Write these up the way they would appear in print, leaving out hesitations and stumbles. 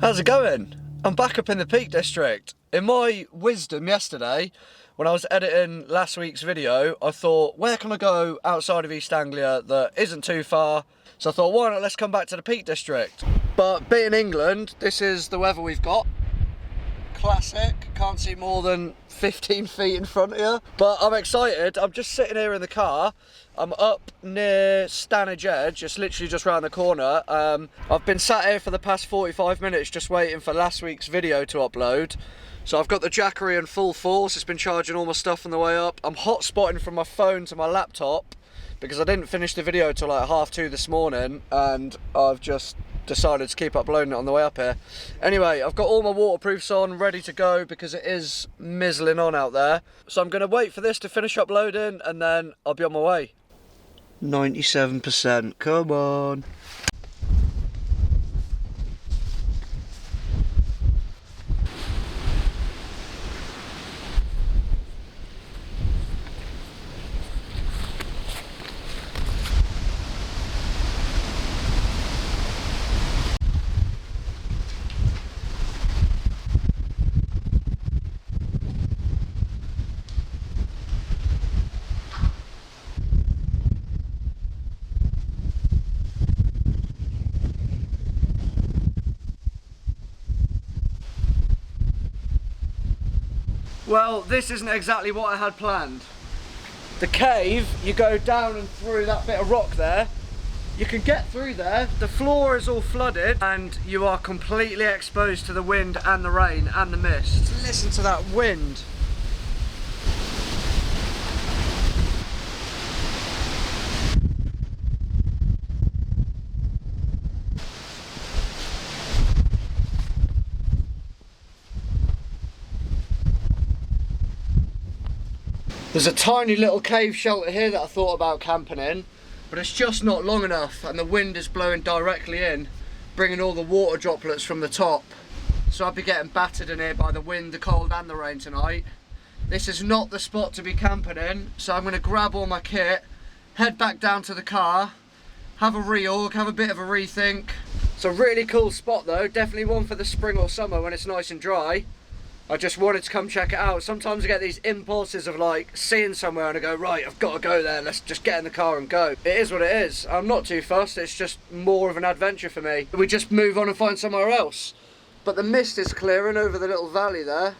How's it going? I'm back up in the Peak District. In my wisdom yesterday, when I was editing last week's video, I thought, where can I go outside of East Anglia that isn't too far? So I thought, why not, let's come back to the Peak District. But being England, this is the weather we've got. Classic, can't see more than 15 feet in front of you. But I'm excited, I'm just sitting here in the car. I'm up near Stanage Edge, it's literally just round the corner. I've been sat here for the past 45 minutes just waiting for last week's video to upload. So I've got the Jackery in full force, it's been charging all my stuff on the way up. I'm hotspotting from my phone to my laptop because I didn't finish the video till like 2:30 this morning, and I've just decided to keep uploading it on the way up here. Anyway, I've got all my waterproofs on, ready to go because it is mizzling on out there. So I'm going to wait for this to finish uploading and then I'll be on my way. 97%, come on. Well, this isn't exactly what I had planned. The cave, you go down and through that bit of rock there. You can get through there, the floor is all flooded and you are completely exposed to the wind and the rain and the mist. Listen to that wind. There's a tiny little cave shelter here that I thought about camping in, but it's just not long enough and the wind is blowing directly in, bringing all the water droplets from the top. So I'll be getting battered in here by the wind, the cold and the rain tonight. This is not the spot to be camping in, so I'm going to grab all my kit, head back down to the car, have a reorg, have a bit of a rethink. It's a really cool spot though, definitely one for the spring or summer when it's nice and dry. I just wanted to come check it out. Sometimes I get these impulses of like seeing somewhere and I go, right, I've got to go there, let's just get in the car and go. It is what it is. I'm not too fussed, it's just more of an adventure for me. We just move on and find somewhere else. But the mist is clearing over the little valley there.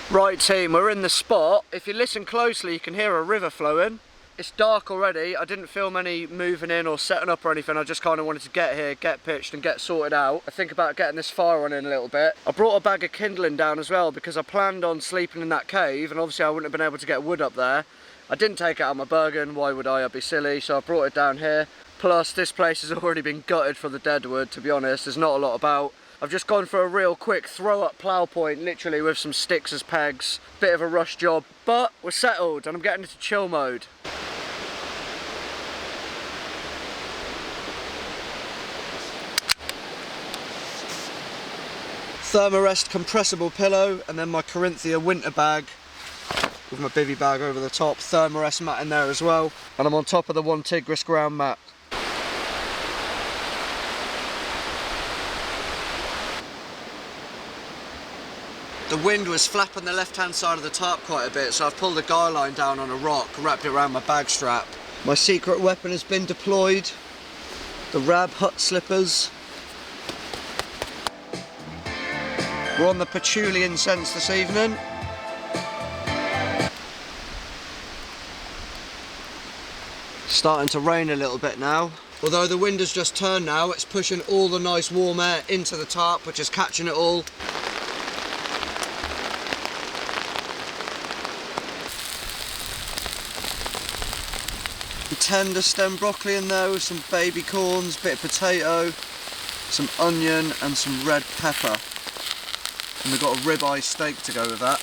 Right team, we're in the spot. If you listen closely you can hear a river flowing. It's dark already, I didn't film any moving in or setting up or anything, I just kind of wanted to get here, get pitched and get sorted out. I think about getting this fire on in a little bit. I brought a bag of kindling down as well because I planned on sleeping in that cave and obviously I wouldn't have been able to get wood up there. I didn't take it out of my Bergen, why would I? I'd be silly, so I brought it down here. Plus this place has already been gutted for the dead wood, to be honest, there's not a lot about. I've just gone for a real quick throw up plough point, literally with some sticks as pegs. Bit of a rush job, but we're settled and I'm getting into chill mode. Thermarest compressible pillow and then my Corinthia winter bag with my bivvy bag over the top. Thermarest mat in there as well. And I'm on top of the one Tigris ground mat. The wind was flapping the left-hand side of the tarp quite a bit, so I've pulled a guy line down on a rock, wrapped it around my bag strap. My secret weapon has been deployed. The Rab hut slippers. We're on the patchouli incense this evening. Starting to rain a little bit now. Although the wind has just turned now, it's pushing all the nice warm air into the tarp, which is catching it all. Tender stem broccoli in there with some baby corns, bit of potato, some onion and some red pepper. And we've got a ribeye steak to go with that.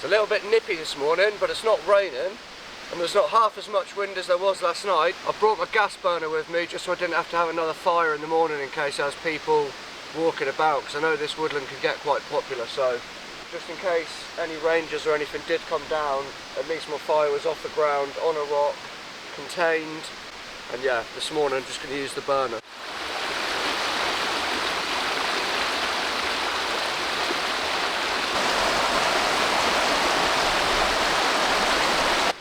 It's a little bit nippy this morning, but it's not raining, and there's not half as much wind as there was last night. I brought my gas burner with me just so I didn't have to have another fire in the morning in case there's people walking about, because I know this woodland can get quite popular, so just in case any rangers or anything did come down, at least my fire was off the ground, on a rock, contained, and yeah, this morning I'm just going to use the burner.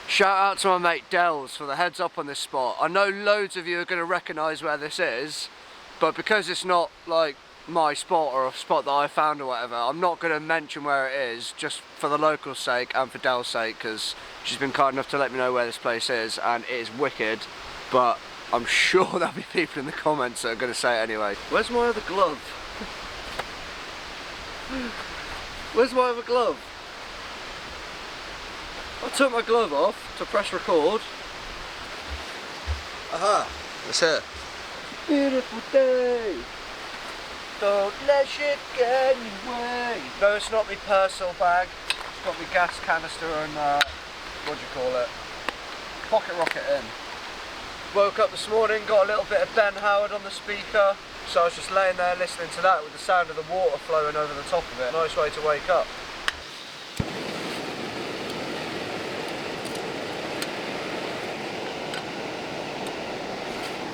Shout out to my mate Dells for the heads up on this spot. I know loads of you are going to recognise where this is, but because it's not like my spot or a spot that I found or whatever, I'm not going to mention where it is, just for the locals' sake and for Del's sake, because she's been kind enough to let me know where this place is, and it is wicked, but I'm sure there'll be people in the comments that are going to say it anyway. Where's my other glove? Where's my other glove? I took my glove off to press record. Aha, it's here. Beautiful day. Don't let shit get in your way. No, it's not my personal bag. It's got my gas canister and what do you call it? Pocket rocket in. Woke up this morning, got a little bit of Ben Howard on the speaker. So I was just laying there listening to that with the sound of the water flowing over the top of it. Nice way to wake up.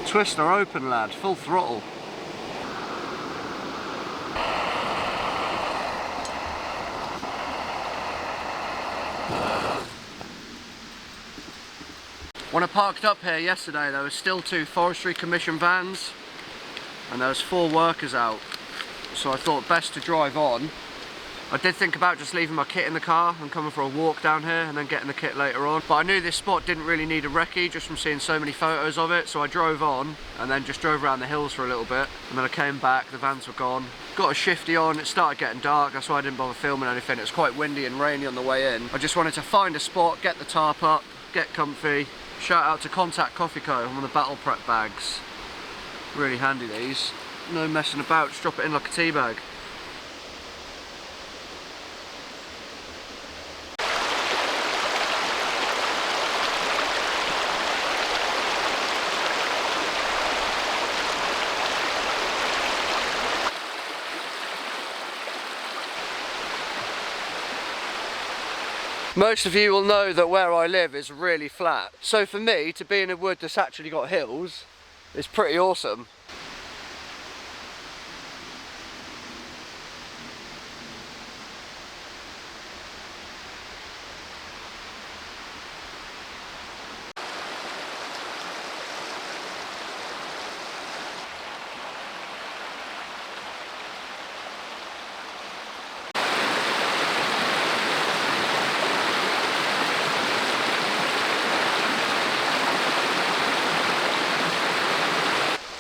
Twister open, lad, full throttle. When I parked up here yesterday, there was still 2 Forestry Commission vans and there was 4 workers out, so I thought best to drive on. I did think about just leaving my kit in the car and coming for a walk down here and then getting the kit later on, but I knew this spot didn't really need a recce just from seeing so many photos of it, so I drove on and then just drove around the hills for a little bit, and then I came back, the vans were gone. Got a shifty on, it started getting dark, that's why I didn't bother filming anything. It was quite windy and rainy on the way in. I just wanted to find a spot, get the tarp up, get comfy. Shout out to Contact Coffee Co. on the Battle Prep bags. Really handy these. No messing about, just drop it in like a tea bag. Most of you will know that where I live is really flat. So for me, to be in a wood that's actually got hills is pretty awesome.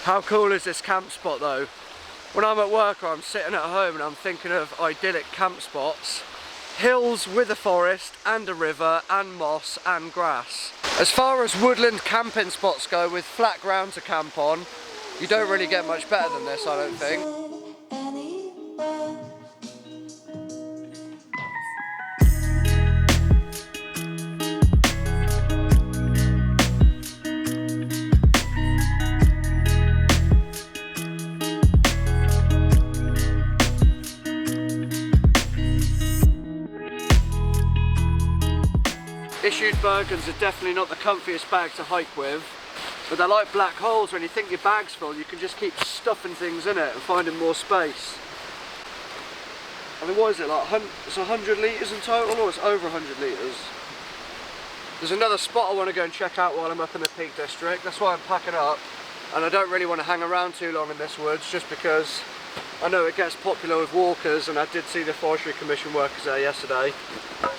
How cool is this camp spot though? When I'm at work or I'm sitting at home and I'm thinking of idyllic camp spots, hills with a forest and a river and moss and grass. As far as woodland camping spots go with flat ground to camp on, you don't really get much better than this, I don't think. Issued Bergens are definitely not the comfiest bag to hike with, but they're like black holes. When you think your bag's full, you can just keep stuffing things in it and finding more space. I mean, what is it, like it's 100 litres in total, or it's over 100 litres? There's another spot I want to go and check out while I'm up in the Peak District. That's why I'm packing up, and I don't really want to hang around too long in this woods, just because I know it gets popular with walkers, and I did see the Forestry Commission workers there yesterday.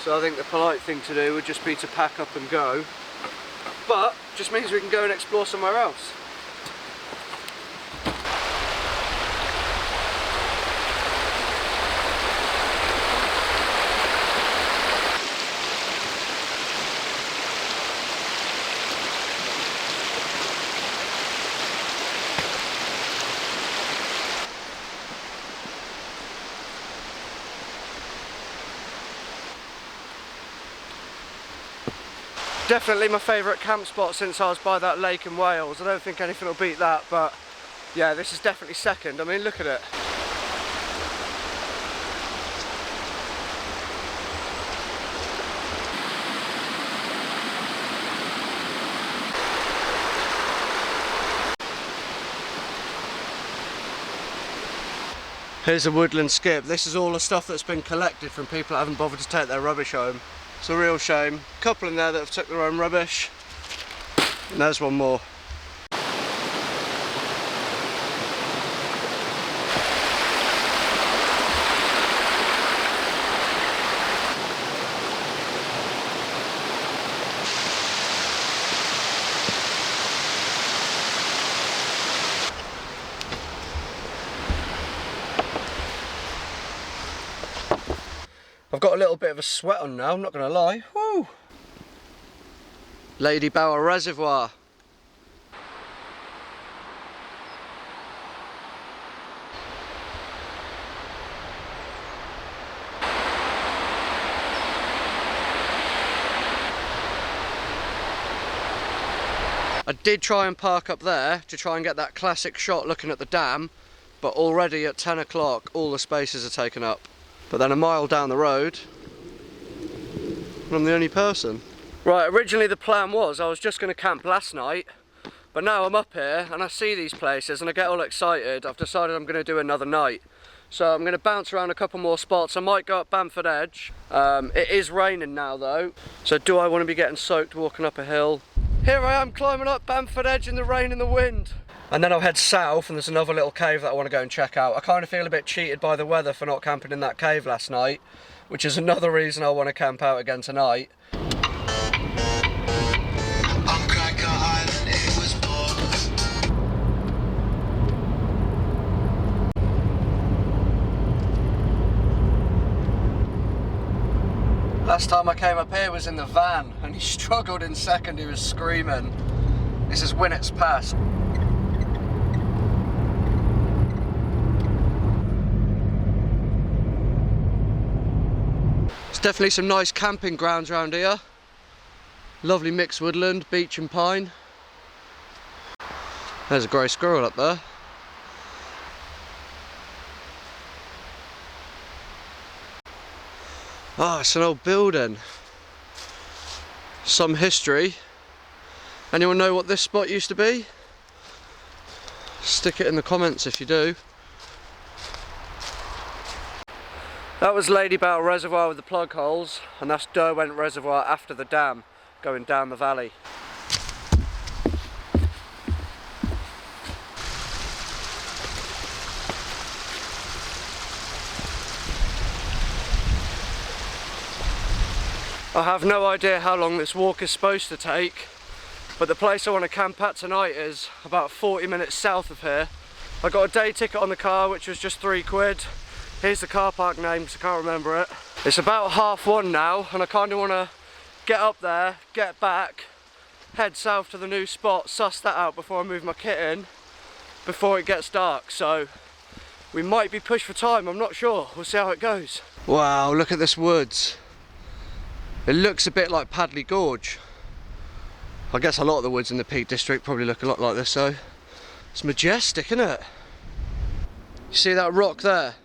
So I think the polite thing to do would just be to pack up and go. But just means we can go and explore somewhere else. Definitely my favourite camp spot since I was by that lake in Wales. I don't think anything will beat that, but yeah, this is definitely second. I mean, look at it. Here's a woodland skip. This is all the stuff that's been collected from people that haven't bothered to take their rubbish home. It's a real shame. A couple in there that have took their own rubbish. And there's one more. I've got a little bit of a sweat on now, I'm not going to lie. Woo! Ladybower Reservoir. I did try and park up there to try and get that classic shot looking at the dam, but already at 10 o'clock all the spaces are taken up. But then a mile down the road, I'm the only person. Right, originally the plan was I was just going to camp last night, but now I'm up here and I see these places and I get all excited. I've decided I'm going to do another night. So I'm going to bounce around a couple more spots. I might go up Bamford Edge. It is raining now though, so do I want to be getting soaked walking up a hill? Here I am climbing up Bamford Edge in the rain and the wind. And then I'll head south and there's another little cave that I want to go and check out. I kind of feel a bit cheated by the weather for not camping in that cave last night, which is another reason I want to camp out again tonight. Last time I came up here was in the van and he struggled in second, he was screaming. This is Winnett's Pass. There's definitely some nice camping grounds around here. Lovely mixed woodland, beech and pine. There's a grey squirrel up there. Ah, it's an old building. Some history. Anyone know what this spot used to be? Stick it in the comments if you do. That was Ladybower Reservoir with the plug holes, and that's Derwent Reservoir after the dam, going down the valley. I have no idea how long this walk is supposed to take, but the place I want to camp at tonight is about 40 minutes south of here. I got a day ticket on the car which was just £3. Here's the car park name because I can't remember it. It's about 1:30 now and I kind of want to get up there, get back, head south to the new spot, suss that out before I move my kit in, before it gets dark. So we might be pushed for time, I'm not sure. We'll see how it goes. Wow, look at this woods. It looks a bit like Padley Gorge. I guess a lot of the woods in the Peak District probably look a lot like this though. It's majestic, isn't it? You see that rock there?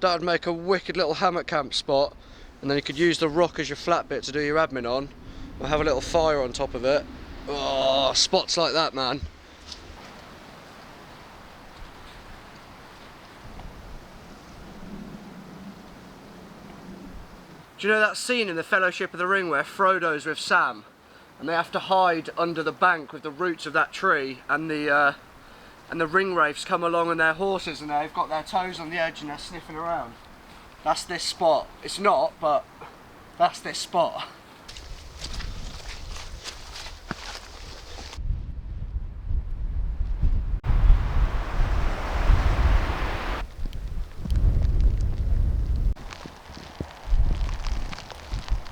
That would make a wicked little hammock camp spot, and then you could use the rock as your flat bit to do your admin on, or have a little fire on top of it. Oh, spots like that, man. Do you know that scene in the Fellowship of the Ring where Frodo's with Sam and they have to hide under the bank with the roots of that tree, and the ring wraiths come along on their horses and they've got their toes on the edge and they're sniffing around? That's this spot. It's not, but that's this spot.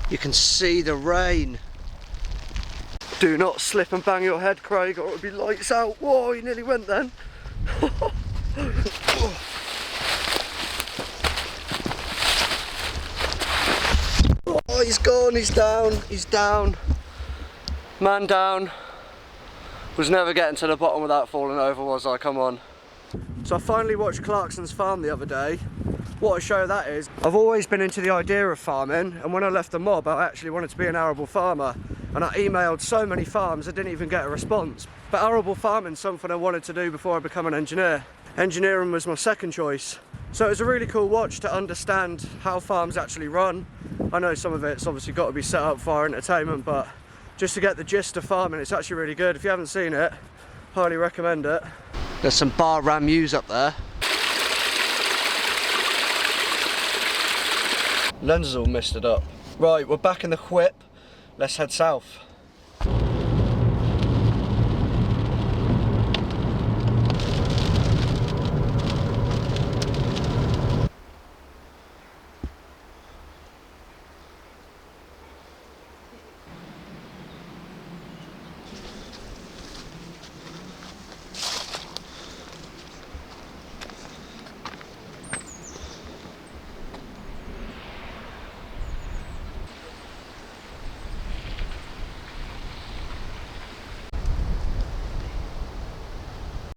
You can see the rain. Do not slip and bang your head, Craig, or it'll be lights out. Whoa, you nearly went then. Oh, he's gone, he's down, he's down. Man down. Was never getting to the bottom without falling over, was I? Come on. So I finally watched Clarkson's farm the other day. What a show that is. I've always been into the idea of farming, and when I left the mob I actually wanted to be an arable farmer, and I emailed so many farms I didn't even get a response. But arable farming's something I wanted to do before I become an engineer. Engineering was my second choice. So it was a really cool watch to understand how farms actually run. I know some of it's obviously got to be set up for entertainment, but just to get the gist of farming, it's actually really good. If you haven't seen it, highly recommend it. There's some bar ram ewes up there. Lens is all misted up. Right, we're back in the whip. Let's head south.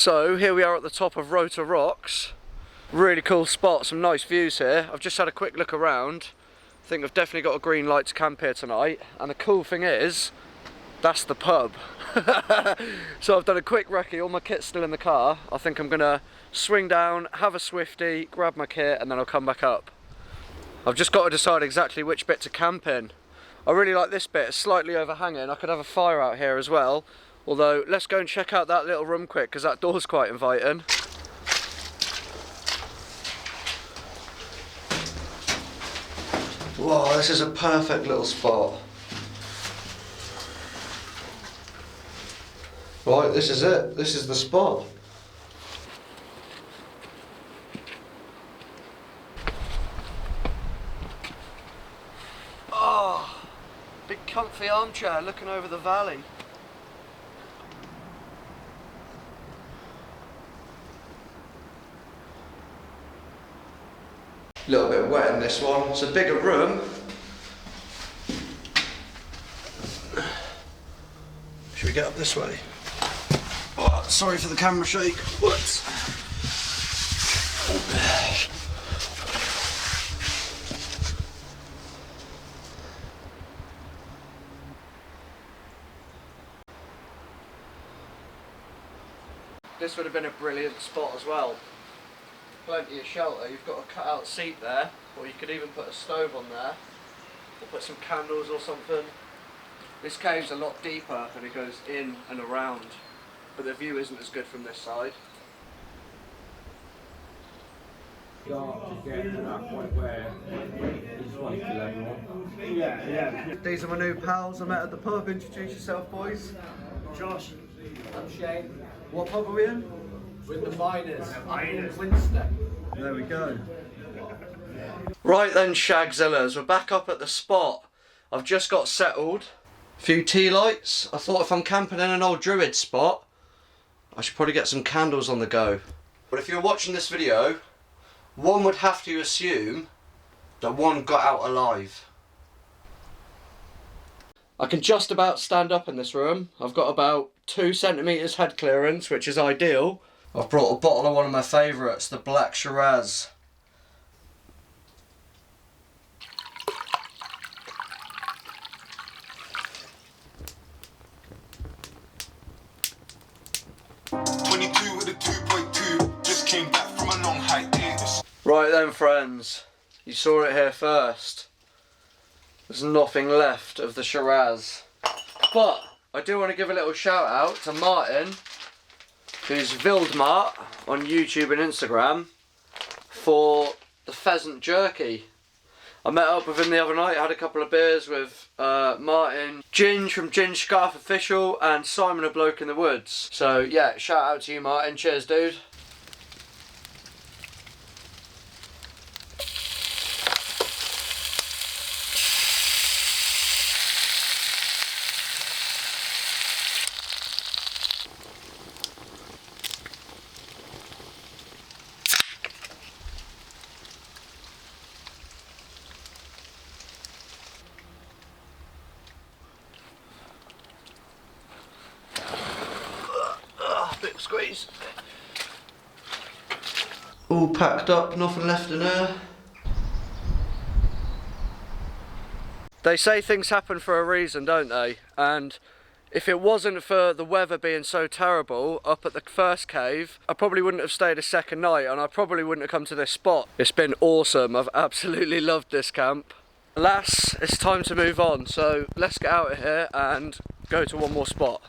So here we are at the top of Rota Rocks. Really cool spot, some nice views here. I've just had a quick look around. I think I've definitely got a green light to camp here tonight. And the cool thing is, that's the pub. So I've done a quick recce, all my kit's still in the car. I think I'm gonna swing down, have a Swifty, grab my kit, and then I'll come back up. I've just got to decide exactly which bit to camp in. I really like this bit, it's slightly overhanging. I could have a fire out here as well. Although, let's go and check out that little room quick, because that door's quite inviting. Wow, this is a perfect little spot. Right, this is it. This is the spot. Oh, big comfy armchair looking over the valley. A little bit wet in this one. It's a bigger room. Should we get up this way? Oh, sorry for the camera shake. What? This would have been a brilliant spot as well. Plenty of shelter. You've got a cut out seat there, or you could even put a stove on there, or put some candles or something. This cave's a lot deeper and it goes in and around, but the view isn't as good from this side. These are my new pals I met at the pub. Introduce yourself, boys. Josh. I'm Shane. What pub are we in? With the miners. Winster. There we go. Right then, Shagzillas, we're back up at the spot. I've just got settled. A few tea lights. I thought if I'm camping in an old druid spot, I should probably get some candles on the go. But if you're watching this video, one would have to assume that one got out alive. I can just about stand up in this room. I've got about 2 centimetres head clearance, which is ideal. I've brought a bottle of one of my favourites, the Black Shiraz. Right then, friends, you saw it here first. There's nothing left of the Shiraz. But I do want to give a little shout out to Martin, who's Wildmart on YouTube and Instagram, for the pheasant jerky. I met up with him the other night, had a couple of beers with Martin, Ginge from Ginge Scarf Official, and Simon a Bloke in the Woods. So yeah, shout out to you, Martin. Cheers, dude. Squeeze. All packed up, nothing left in there. They say things happen for a reason, don't they? And if it wasn't for the weather being so terrible up at the first cave, I probably wouldn't have stayed a second night, and I probably wouldn't have come to this spot. It's been awesome. I've absolutely loved this camp. Alas, it's time to move on, so let's get out of here and go to one more spot.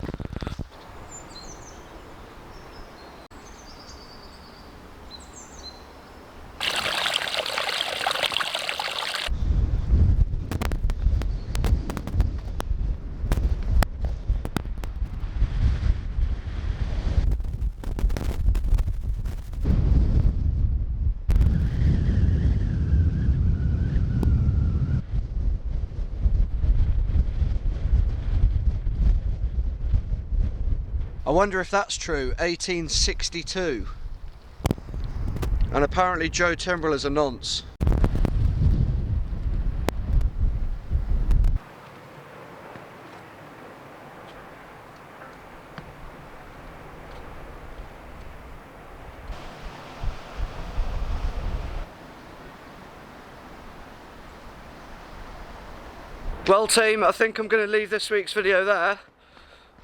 I wonder if that's true, 1862. And apparently Joe Timbrell is a nonce. Well team, I think I'm going to leave this week's video there.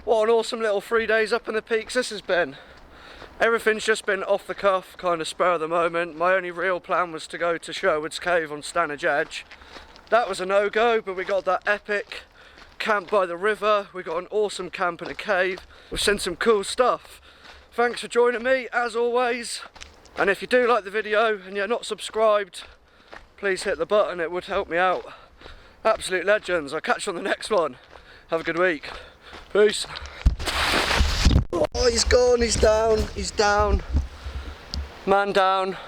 What an awesome little 3 days up in the peaks this has been. Everything's just been off the cuff, kind of spur of the moment. My only real plan was to go to Sherwoods Cave on Stanage Edge. That was a no-go, but we got that epic camp by the river. We got an awesome camp in a cave. We've seen some cool stuff. Thanks for joining me, as always. And if you do like the video and you're not subscribed, please hit the button, it would help me out. Absolute legends. I'll catch you on the next one. Have a good week. Peace. Oh, he's gone, he's down, man down.